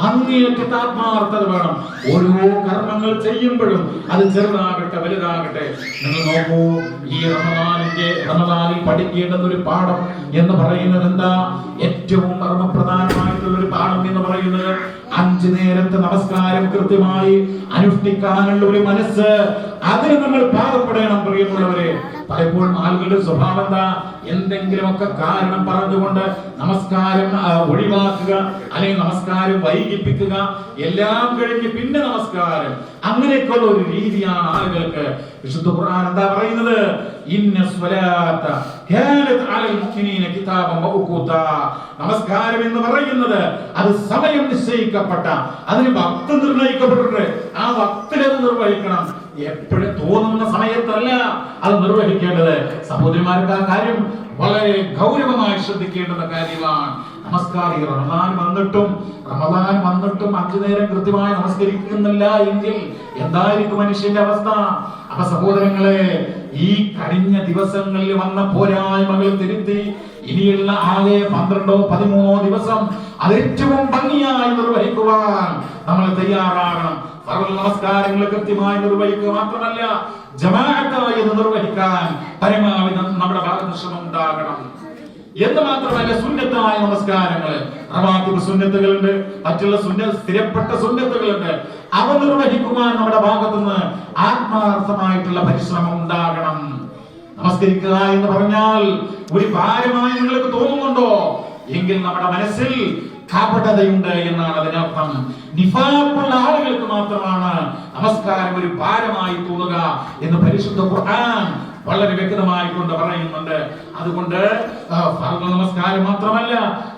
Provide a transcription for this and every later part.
അങ്ങേയറ്റത്തെ ആത്മാർത്ഥത വേണം. ഓരോ കർമ്മങ്ങൾ ചെയ്യുമ്പോഴും അത് ചെറുതാകട്ടെ വലുതാകട്ടെ. നിങ്ങൾ നോക്കൂ, ഈ റമദാനിൽ പഠിക്കേണ്ടുന്ന ഒരു പാഠം എന്ന് പറയുന്നത് എന്താ? ഏറ്റവും മർമ്മപ്രധാനമായിട്ടുള്ള ഒരു പാഠം എന്ന് പറയുന്നത് 5 നേരത്തെ നമസ്കാരം കൃത്യമായി അനുഷ്ഠിക്കാനുള്ള ഒരു മനസ്സ്, അതിന് നമ്മൾ പാകപ്പെടണം പ്രിയമുള്ളവരെ. പലപ്പോഴും ആളുകളുടെ സ്വഭാവം എന്താ? എന്തെങ്കിലുമൊക്കെ കാരണം പറഞ്ഞുകൊണ്ട് നമസ്കാരം ഒഴിവാക്കുക, അല്ലെങ്കിൽ നമസ്കാരം വൈകിപ്പിക്കുക, എല്ലാം കഴിഞ്ഞ് പിന്നെ നമസ്കാരം, അങ്ങനെയൊക്കെയുള്ള ഒരു രീതിയാണ് ആളുകൾക്ക്. വിശുദ്ധ ഖുർആൻ എന്താ പറയുന്നത്? ഇന്ന സ്വലാത്ത കാനത് അലൽ മുഅ്മിനീന കിതാബൻ മൗഖൂതാ. നമസ്കാരം എന്ന് പറയുന്നത് അത് സമയം നിശ്ചയിക്കപ്പെട്ട, അതിന് വക്ത് നിർണയിക്കപ്പെട്ടിട്ടുണ്ട്. ആ വക്തിൽ അത് നിർവഹിക്കണം. എപ്പോഴും തോന്നുന്ന സമയത്തല്ല അത് നിർവഹിക്കേണ്ടത്. സഹോദരിമാർക്ക് ആ കാര്യം വളരെ ഗൗരവമായി ശ്രദ്ധിക്കേണ്ടുന്ന കാര്യമാണ്. നമസ്കാരം റമദാൻ വന്നിട്ടും 5 നേരം കൃത്യമായി നമസ്കരിക്കുന്നില്ല എങ്കിൽ എന്തായിരിക്കും മനുഷ്യന്റെ അവസ്ഥ? അപ്പൊ സഹോദരങ്ങളെ, ഈ കഴിഞ്ഞ ദിവസങ്ങളിൽ വന്ന പോരായ്മകൾ തിരുത്തി ഇനിയുള്ള ആകെ 12 13 ദിവസം അത് ഏറ്റവും ഭംഗിയായി നിർവഹിക്കുവാൻ നമ്മൾ തയ്യാറാകണം. ഫർദ് നമസ്കാരങ്ങൾ കൃത്യമായി നിർവഹിക്കുക മാത്രമല്ല, ജമാഅത്തായി നിർവഹിക്കാൻ പരമാവധി നമ്മുടെ ഭാഗത്ത് ശ്രമം ഉണ്ടാകണം. എന്ന് മാത്രമല്ല, സുന്നത്തായ നമസ്കാരങ്ങൾ, റവാത്തിബ് സുന്നത്തുകളുണ്ട്, മറ്റുള്ള സ്ഥിരപ്പെട്ട സുന്നത്തുകളുണ്ട്. അവ നിർവഹിക്കുവാൻ നമ്മുടെ ഭാഗത്തുനിന്ന് ആത്മാർത്ഥമായിട്ടുള്ള പരിശ്രമം ഉണ്ടാകണം. നമസ്കരിക്കുക എന്ന് പറഞ്ഞാൽ ഒരു ഭാരമായി നിങ്ങൾക്ക് തോന്നുന്നുണ്ടോ? എങ്കിൽ നമ്മുടെ മനസ്സിൽ കപടതയുണ്ട് എന്നാണ് അതിനർത്ഥം. നിഫാഖുള്ള ആളുകൾക്ക് മാത്രമാണ് നമസ്കാരം ഒരു ഭാരമായി തോന്നുക എന്ന് പരിശുദ്ധ ഖുർആൻ വളരെ വ്യക്തമായി കൊണ്ട് പറയുന്നുണ്ട്. അതുകൊണ്ട് ഫർദ് നമസ്കാരം മാത്രമല്ല,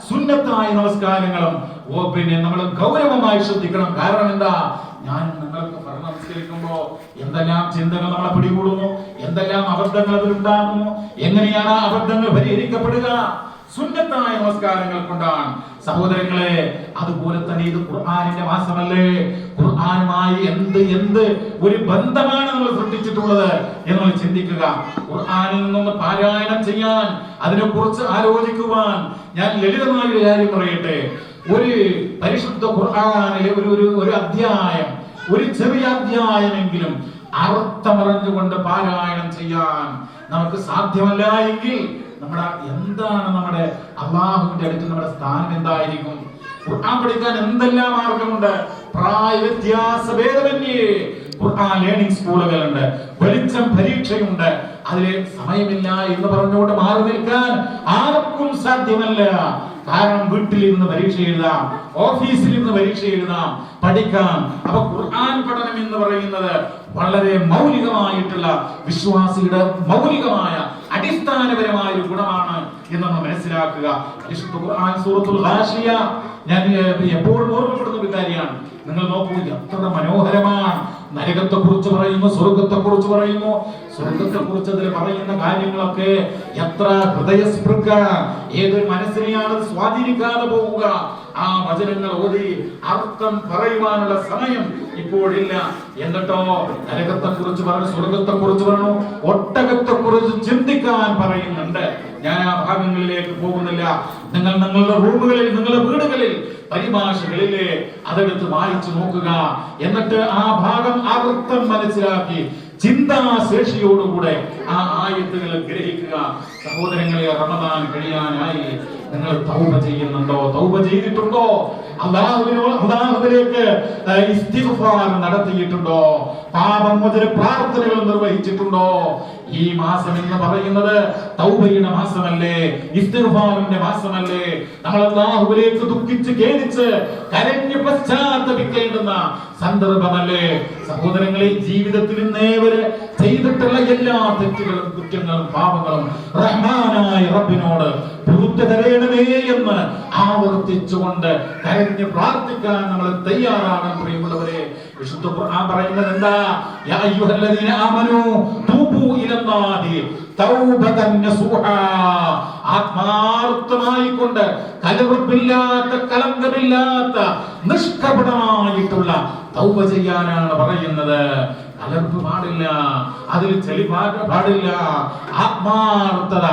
സുന്നത്തായ നമസ്കാരങ്ങളും നമ്മൾ ഗൗരവമായി ശ്രദ്ധിക്കണം. കാരണം എന്താ? നിങ്ങൾക്ക് ഫർദ് നമസ്കരിക്കുമ്പോ എന്തെല്ലാം ചിന്തകൾ നമ്മളെ പിടികൂടുന്നു, എന്തെല്ലാം അബദ്ധങ്ങൾ അതിലുണ്ടാകുന്നു, എങ്ങനെയാണ് ആ അബദ്ധങ്ങൾ പരിഹരിക്കപ്പെടുക? സുന്നത്തായ നമസ്കാരങ്ങൾ കൊണ്ടാണ്. സഹോദരങ്ങളെ, അതുപോലെ തന്നെ ഇത് ഖുർആനിന്റെ മാസമല്ലേ? ഖുർആനുമായി എന്ത് ഒരു ബന്ധമാണ് നമ്മൾ സൃഷ്ടിച്ചിട്ടുള്ളത് എന്ന് ചിന്തിക്കുക. ഖുർആനിൽ നിന്ന് പാരായണം ചെയ്യാൻ, അതിനെക്കുറിച്ച് ആലോചിക്കുവാൻ ഞാൻ ലളിതമായ ഒരു കാര്യം പറയട്ടെ. ഒരു പരിശുദ്ധ ഖുർആനിലെ ഒരു അധ്യായം, ഒരു ചെറിയ അധ്യായമെങ്കിലും അർത്ഥമറിഞ്ഞുകൊണ്ട് പാരായണം ചെയ്യാൻ നമുക്ക് സാധ്യമല്ല എങ്കിൽ നമ്മുടെ അല്ലാഹുവിന്റെ അടുത്ത് നമ്മുടെ സ്ഥാനം എന്തായിരിക്കും? ഖുർആൻ പഠിക്കാൻ എന്തെല്ലാം മാർഗമുണ്ട്. പ്രായ വ്യത്യാസ ഭേദമന്യേ ഖുർആൻ ലേണിംഗ് സ്കൂളുകളുണ്ട്, വെളിച്ചം പരീക്ഷയുണ്ട്. അതിലെ സമയമില്ല എന്ന് പറഞ്ഞുകൊണ്ട് മാറി നിൽക്കാൻ ആർക്കും സാധ്യമല്ല. കാരണം വീട്ടിലിരുന്ന് പരീക്ഷ എഴുതാം, ഓഫീസിൽ ഇരുന്ന് പരീക്ഷ എഴുതാം, പഠിക്കാം. അപ്പൊ ഖുർആൻ പഠനം എന്ന് പറയുന്നത് വളരെ മൗലികമായിട്ടുള്ള, വിശ്വാസിയുടെ മൗലികമായ അടിസ്ഥാനപരമായ ഒരു ഗുണമാണ് എന്ന് നമ്മൾ മനസ്സിലാക്കുക. വിശുദ്ധ ഖുർആൻ സൂറത്തുൽ ഗാശിയ ഞാൻ എപ്പോഴും ഓർമ്മപ്പെടുന്ന ഒരു കാര്യമാണ്. നിങ്ങൾ നോക്കൂ, എത്ര മനോഹരമാണ്. നരകത്തെ കുറിച്ച് പറയുന്നു, സ്വർഗത്തെ കുറിച്ച് പറയുന്നു. സ്വർഗത്തെ കുറിച്ച് അതിൽ പറയുന്ന കാര്യങ്ങളൊക്കെ എത്ര ഹൃദയസ്പൃക്ക, ഏതൊരു മനസ്സിനെയാണ് സ്വാധീനിക്കാതെ പോവുക. ആ വചനങ്ങൾ ഓതി അർത്ഥം പറയുവാനുള്ള സമയം ഇപ്പോഴില്ല. എന്നിട്ടോ നരകത്തെ കുറിച്ച് പറഞ്ഞു, സ്വർഗത്തെ കുറിച്ച് പറഞ്ഞു, ഒട്ടകത്തെ കുറിച്ച് ചിന്തിക്കാൻ പറയുന്നുണ്ട്. ഞാൻ ആ ഭാഗങ്ങളിലേക്ക് പോകുന്നില്ല. നിങ്ങൾ നിങ്ങളുടെ റൂമുകളിൽ, നിങ്ങളുടെ വീടുകളിൽ പരിഭാഷകളിലെ അതെടുത്ത് വായിച്ചു നോക്കുക. എന്നിട്ട് ആ ഭാഗം അർത്ഥം മനസ്സിലാക്കി ചിന്താശേഷിയോടുകൂടെ ആ ആയത്തുകൾ ഗ്രഹിക്കുക. സഹോദരങ്ങളെ, റമദാൻ കഴിയാനായി നിങ്ങൾ തൗബ ചെയ്യുന്നുണ്ടോ? തൗബ ചെയ്തിട്ടുണ്ടോ? അല്ലാഹുവിലേക്ക് ഇസ്തിഗ്ഫാർ നടത്തിയിട്ടുണ്ടോ? പാപമോചന പ്രാർത്ഥനകൾ നിർവഹിച്ചിട്ടുണ്ടോ? ഈ മാസം എന്ന് പറയുന്നത് തൗബയുടെ മാസമല്ലേ? ഇസ്തിഗ്ഫാറിന്റെ മാസമല്ലേ? നമ്മൾ അല്ലാഹുവിലേക്ക് ദുഃഖിച്ച് ഖേദിച്ച് കരഞ്ഞ് പശ്ചാത്തപിക്കേണ്ടുന്ന സന്ദർഭമല്ലേ? സഹോദരങ്ങളെ, ജീവിതത്തിൽ ഇന്നേവരെ ചെയ്തിട്ടുള്ള എല്ലാ തെറ്റുകളും കുറ്റങ്ങളും പാപങ്ങളും റഹ്മാനായ റബ്ബിനോട് പുറത്തു തരേണമേ എന്ന് ആവർത്തിച്ചുകൊണ്ട് കരഞ്ഞ് പ്രാർത്ഥിക്കാൻ നമ്മൾ തയ്യാറാകണം. പ്രിയമുള്ളവരെ, വിശുദ്ധ ഖുർആൻ പറയുന്നത് എന്താ? യാ അയ്യുഹല്ലദീന ആമനൂ തൂബൂ ഇലല്ലാഹി തൗബതൻ നസൂഹാ. ആത്മാർത്ഥമായി കൊണ്ട്, കലർപ്പില്ലാത്ത, കളങ്കമില്ലാത്ത, നിഷ്കപടമായിട്ടുള്ള തൗബ ചെയ്യാനാണ് പറയുന്നത്. കലർപ്പ് പാടില്ല, അതിൽ ചെളി പാടില്ല. ആത്മാർത്ഥത